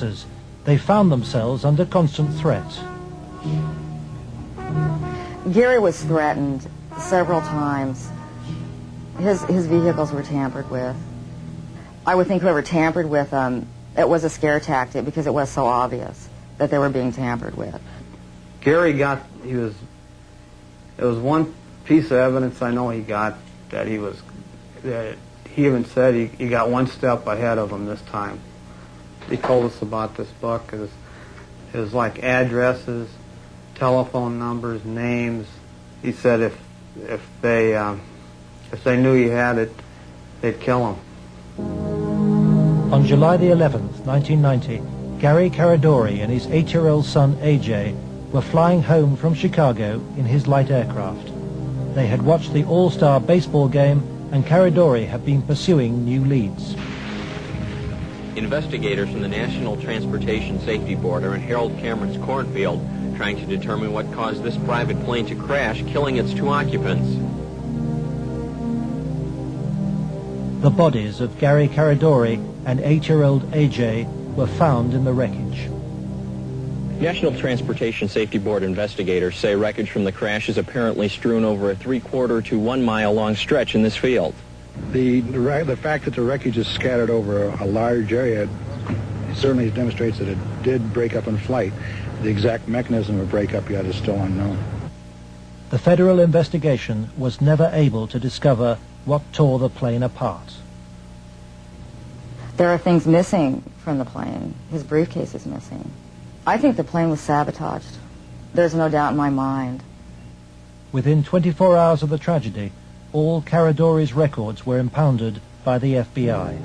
officers, they found themselves under constant threat. Gary was threatened several times. His vehicles were tampered with. I would think whoever tampered with them, it was a scare tactic because it was so obvious that they were being tampered with. Gary it was one piece of evidence I know he got that he even said he got one step ahead of him this time. He told us about this book. It was like addresses, telephone numbers, names. He said if they knew he had it, they'd kill him. On July the 11th, 1990, Gary Caradori and his 8-year-old son AJ were flying home from Chicago in his light aircraft. They had watched the All-Star baseball game, and Caradori had been pursuing new leads. Investigators from the National Transportation Safety Board are in Harold Cameron's cornfield trying to determine what caused this private plane to crash, killing its 2 occupants. The bodies of Gary Caradori and 8-year-old AJ were found in the wreckage. National Transportation Safety Board investigators say wreckage from the crash is apparently strewn over a 3/4 to 1 mile long stretch in this field. The fact that the wreckage is scattered over a large area certainly demonstrates that it did break up in flight. The exact mechanism of breakup yet is still unknown. The federal investigation was never able to discover what tore the plane apart. There are things missing from the plane. His briefcase is missing. I think the plane was sabotaged. There's no doubt in my mind. Within 24 hours of the tragedy, all Caradori's records were impounded by the FBI.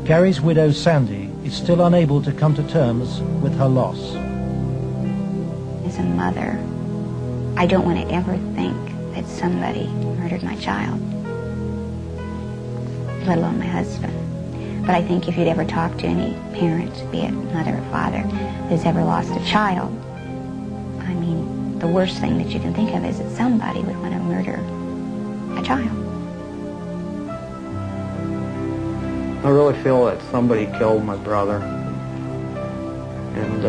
Gary's widow Sandy is still unable to come to terms with her loss. As a mother, I don't want to ever think that somebody murdered my child, let alone my husband. But I think if you'd ever talk to any parent, be it mother or father, who's ever lost a child, I mean, the worst thing that you can think of is that somebody would want to murder a child. I really feel that somebody killed my brother. And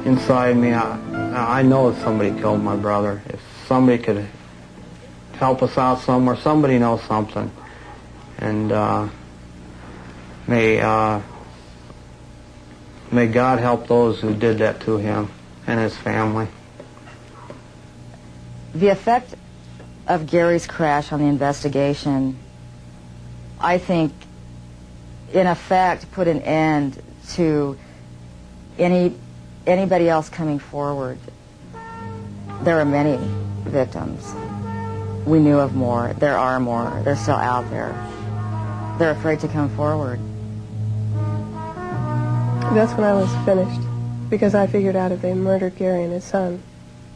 inside me, I know that somebody killed my brother. If somebody could help us out somewhere, somebody knows something. And may God help those who did that to him and his family. The effect of Gary's crash on the investigation, I think, in effect, put an end to anybody else coming forward. There are many victims. We knew of more. There are more. They're still out there. They're afraid to come forward. That's when I was finished, because I figured out if they murdered Gary and his son,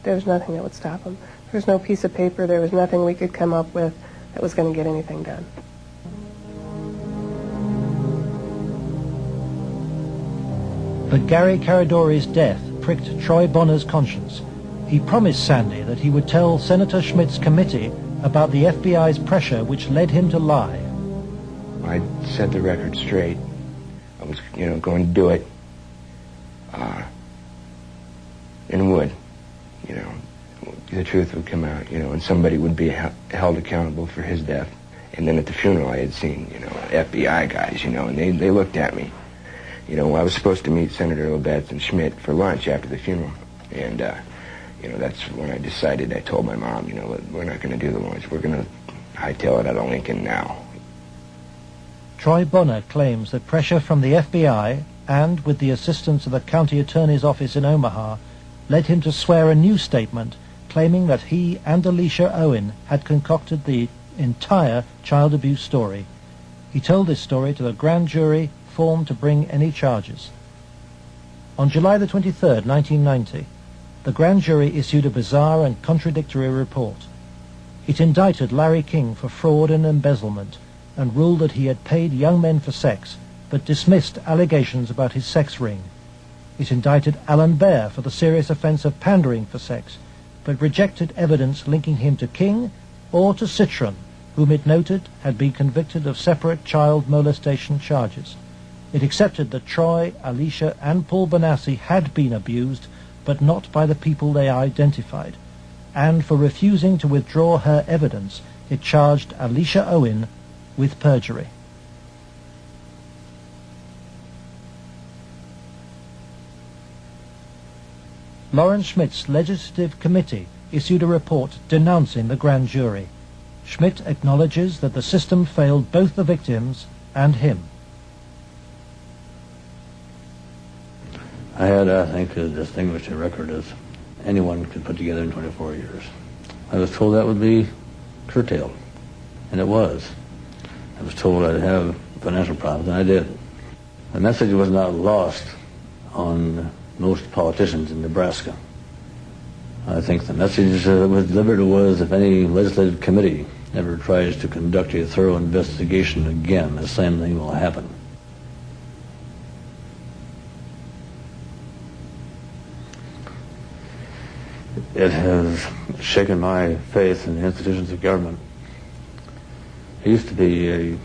there was nothing that would stop them. There was no piece of paper, there was nothing we could come up with that was going to get anything done. But Gary Caradori's death pricked Troy Bonner's conscience. He promised Sandy that he would tell Senator Schmidt's committee about the FBI's pressure which led him to lie. I set the record straight. I was, going to do it. And would, the truth would come out, and somebody would be held accountable for his death. And then at the funeral I had seen, FBI guys, and they looked at me. I was supposed to meet Senator Labetz and Schmidt for lunch after the funeral. And, that's when I decided, I told my mom, we're not going to do the lunch. We're going to hightail it out of Lincoln now. Troy Bonner claims that pressure from the FBI and with the assistance of the county attorney's office in Omaha led him to swear a new statement claiming that he and Alicia Owen had concocted the entire child abuse story. He told this story to the grand jury formed to bring any charges. On July the 23rd, 1990, the grand jury issued a bizarre and contradictory report. It indicted Larry King for fraud and embezzlement and ruled that he had paid young men for sex, but dismissed allegations about his sex ring. It indicted Alan Baer for the serious offense of pandering for sex, but rejected evidence linking him to King or to Citron, whom it noted had been convicted of separate child molestation charges. It accepted that Troy, Alicia, and Paul Benassi had been abused, but not by the people they identified, and for refusing to withdraw her evidence, it charged Alicia Owen with perjury. Lawrence Schmidt's legislative committee issued a report denouncing the grand jury. Schmidt acknowledges that the system failed both the victims and him. I had, I think, as distinguished a record as anyone could put together in 24 years. I was told that would be curtailed, and it was. I was told I'd have financial problems, and I did. The message was not lost on most politicians in Nebraska. I think the message that was delivered was, if any legislative committee ever tries to conduct a thorough investigation again, the same thing will happen. It has shaken my faith in the institutions of government. I used to be a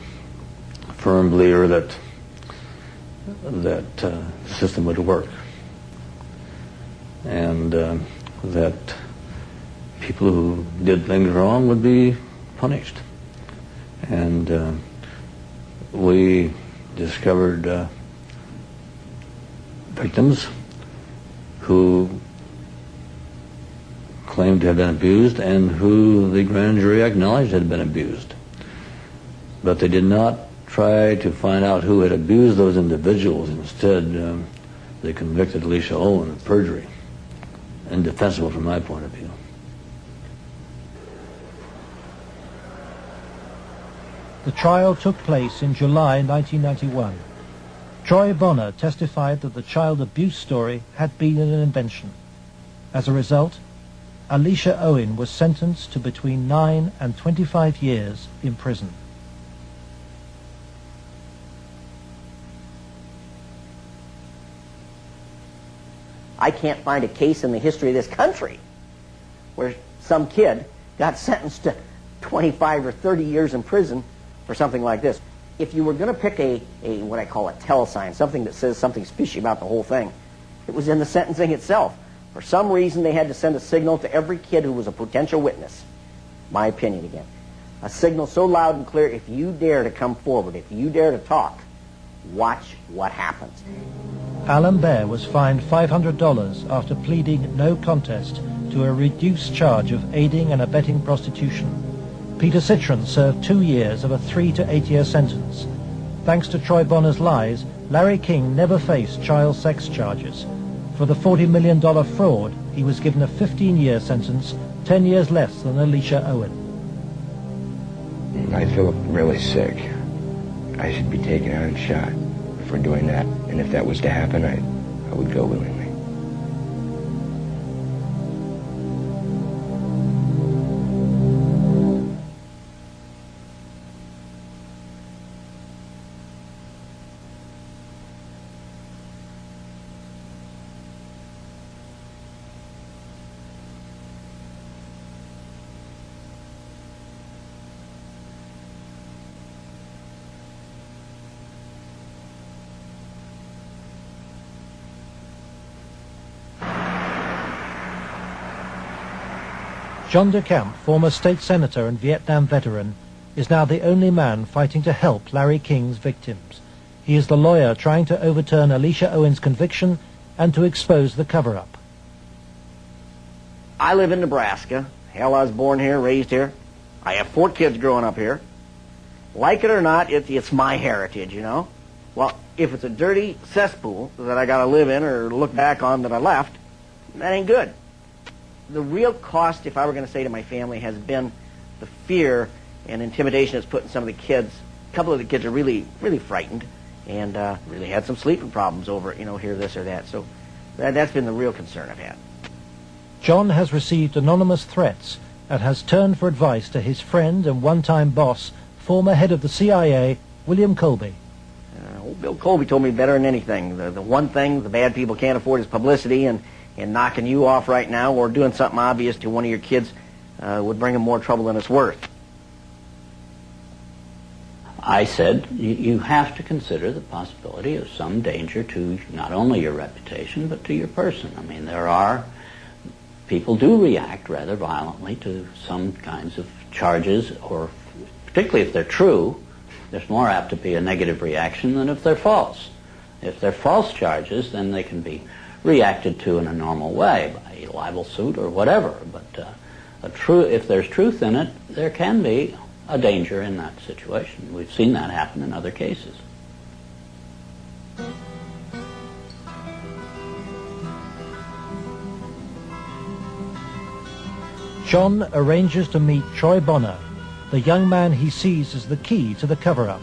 firm believer that the system would work, and that people who did things wrong would be punished. And we discovered victims who claimed to have been abused and who the grand jury acknowledged had been abused. But they did not try to find out who had abused those individuals. Instead, they convicted Alicia Owen of perjury. Indefensible from my point of view. The trial took place in July 1991. Troy Bonner testified that the child abuse story had been an invention. As a result, Alicia Owen was sentenced to between 9 and 25 years in prison. I can't find a case in the history of this country where some kid got sentenced to 25 or 30 years in prison for something like this. If you were going to pick a what I call a tell sign, something that says something's fishy about the whole thing, it was in the sentencing itself. For some reason, they had to send a signal to every kid who was a potential witness. My opinion again. A signal so loud and clear, if you dare to come forward, if you dare to talk, watch what happens. Alan Baer was fined $500 after pleading no contest to a reduced charge of aiding and abetting prostitution. Peter Citron served 2 years of a 3 to 8 year sentence. Thanks to Troy Bonner's lies, Larry King never faced child sex charges. For the $40 million fraud, he was given a 15-year sentence, 10 years less than Alicia Owen. I feel really sick. I should be taken out and shot for doing that. And if that was to happen, I would go willingly. John DeCamp, former state senator and Vietnam veteran, is now the only man fighting to help Larry King's victims. He is the lawyer trying to overturn Alicia Owen's conviction and to expose the cover-up. I live in Nebraska. Hell, I was born here, raised here. I have 4 kids growing up here. Like it or not, it's my heritage, you know. Well, if it's a dirty cesspool that I got to live in or look back on that I left, that ain't good. The real cost, if I were going to say to my family, has been the fear and intimidation it's put in some of the kids. A couple of the kids are really, really frightened and really had some sleeping problems over, you know, here, this or that. So that's been the real concern I've had. John has received anonymous threats and has turned for advice to his friend and one-time boss, former head of the CIA, William Colby. Old Bill Colby told me better than anything. The one thing the bad people can't afford is publicity, and knocking you off right now or doing something obvious to one of your kids would bring them more trouble than it's worth. I said, you have to consider the possibility of some danger to not only your reputation, but to your person. I mean, people do react rather violently to some kinds of charges, or particularly if they're true, there's more apt to be a negative reaction than if they're false. If they're false charges, then they can be reacted to in a normal way, by a libel suit or whatever. But if there's truth in it, there can be a danger in that situation. We've seen that happen in other cases. John arranges to meet Troy Bonner, the young man he sees as the key to the cover-up.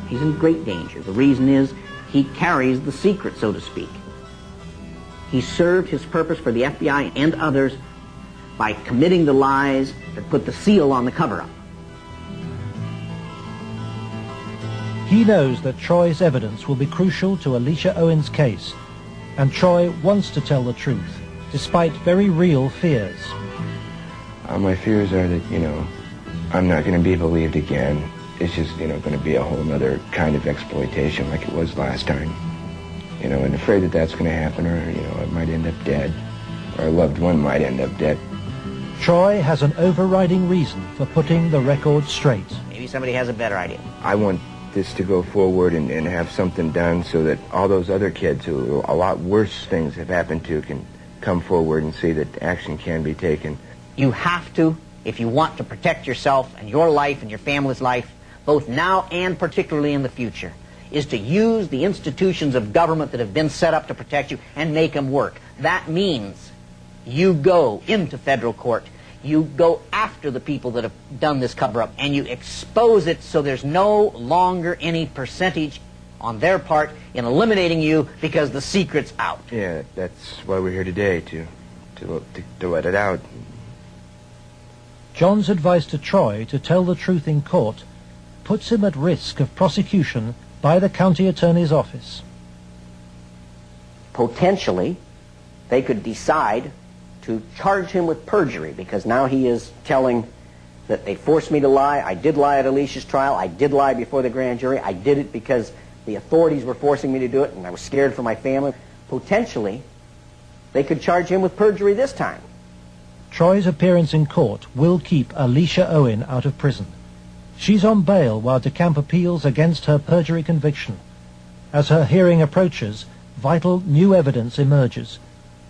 He's in great danger. The reason is he carries the secret, so to speak. He served his purpose for the FBI and others by committing the lies that put the seal on the cover-up. He knows that Troy's evidence will be crucial to Alicia Owen's case, and Troy wants to tell the truth, despite very real fears. My fears are that, I'm not going to be believed again. It's just, going to be a whole other kind of exploitation like it was last time. And afraid that that's going to happen, or, I might end up dead, or a loved one might end up dead. Troy has an overriding reason for putting the record straight. Maybe somebody has a better idea. I want this to go forward and have something done so that all those other kids who a lot worse things have happened to can come forward and see that action can be taken. You have to, if you want to protect yourself and your life and your family's life, both now and particularly in the future, is to use the institutions of government that have been set up to protect you and make them work. That means you go into federal court, you go after the people that have done this cover-up, and you expose it so there's no longer any percentage on their part in eliminating you because the secret's out. Yeah, that's why we're here today, to let it out. John's advice to Troy to tell the truth in court puts him at risk of prosecution by the county attorney's office. Potentially, they could decide to charge him with perjury, because now he is telling that they forced me to lie. I did lie at Alicia's trial. I did lie before the grand jury. I did it because the authorities were forcing me to do it, and I was scared for my family. Potentially, they could charge him with perjury this time. Troy's appearance in court will keep Alicia Owen out of prison. She's on bail while DeCamp appeals against her perjury conviction. As her hearing approaches, vital new evidence emerges.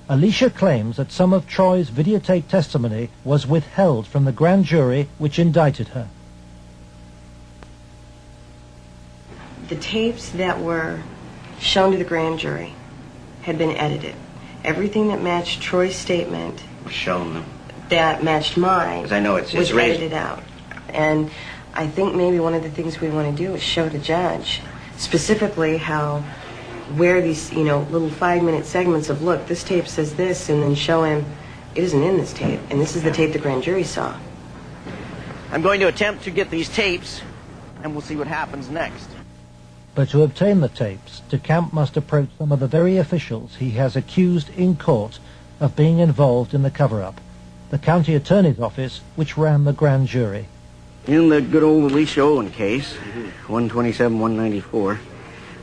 Alicia claims that some of Troy's videotaped testimony was withheld from the grand jury which indicted her. The tapes that were shown to the grand jury had been edited. Everything that matched Troy's statement Shown them. that matched mine 'Cause I know it's was raised. edited out. And I think maybe one of the things we want to do is show the judge specifically where these, little 5-minute segments of, look, this tape says this, and then show him it isn't in this tape, and this is the tape the grand jury saw. I'm going to attempt to get these tapes, and we'll see what happens next. But to obtain the tapes, DeCamp must approach some of the very officials he has accused in court of being involved in the cover-up, the county attorney's office which ran the grand jury. In the good old Alicia Owen case, 127-194,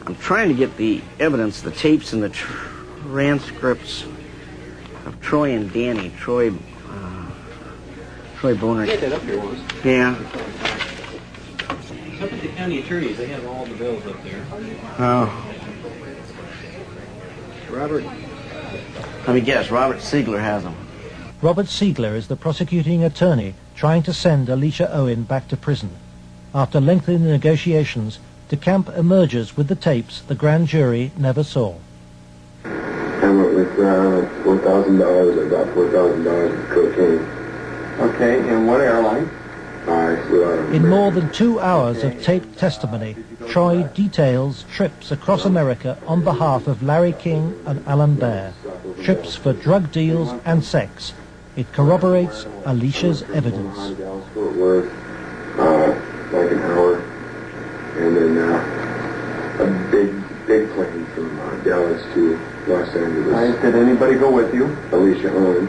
I'm trying to get the evidence, the tapes and the transcripts of Troy and Danny. Troy Boner. You had that up here once. Yeah. Up at the county attorneys, they have all the bills up there. Oh. Robert. Let me guess, Robert Siegler has them. Robert Siegler is the prosecuting attorney trying to send Alicia Owen back to prison. After lengthy negotiations, DeCamp emerges with the tapes the grand jury never saw. I went with $4,000, about $4,000 of cocaine. Okay, and what airline? I flew out of In more than 2 hours of taped testimony, Troy details trips across America on behalf of Larry King and Alan Baer, trips for drug deals and sex. It corroborates Alicia's evidence. Fort Worth, like an hour, and then a big plane from Dallas to Los Angeles. Did anybody go with you? Alicia Owen.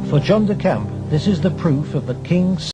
For John DeCamp, this is the proof of the King's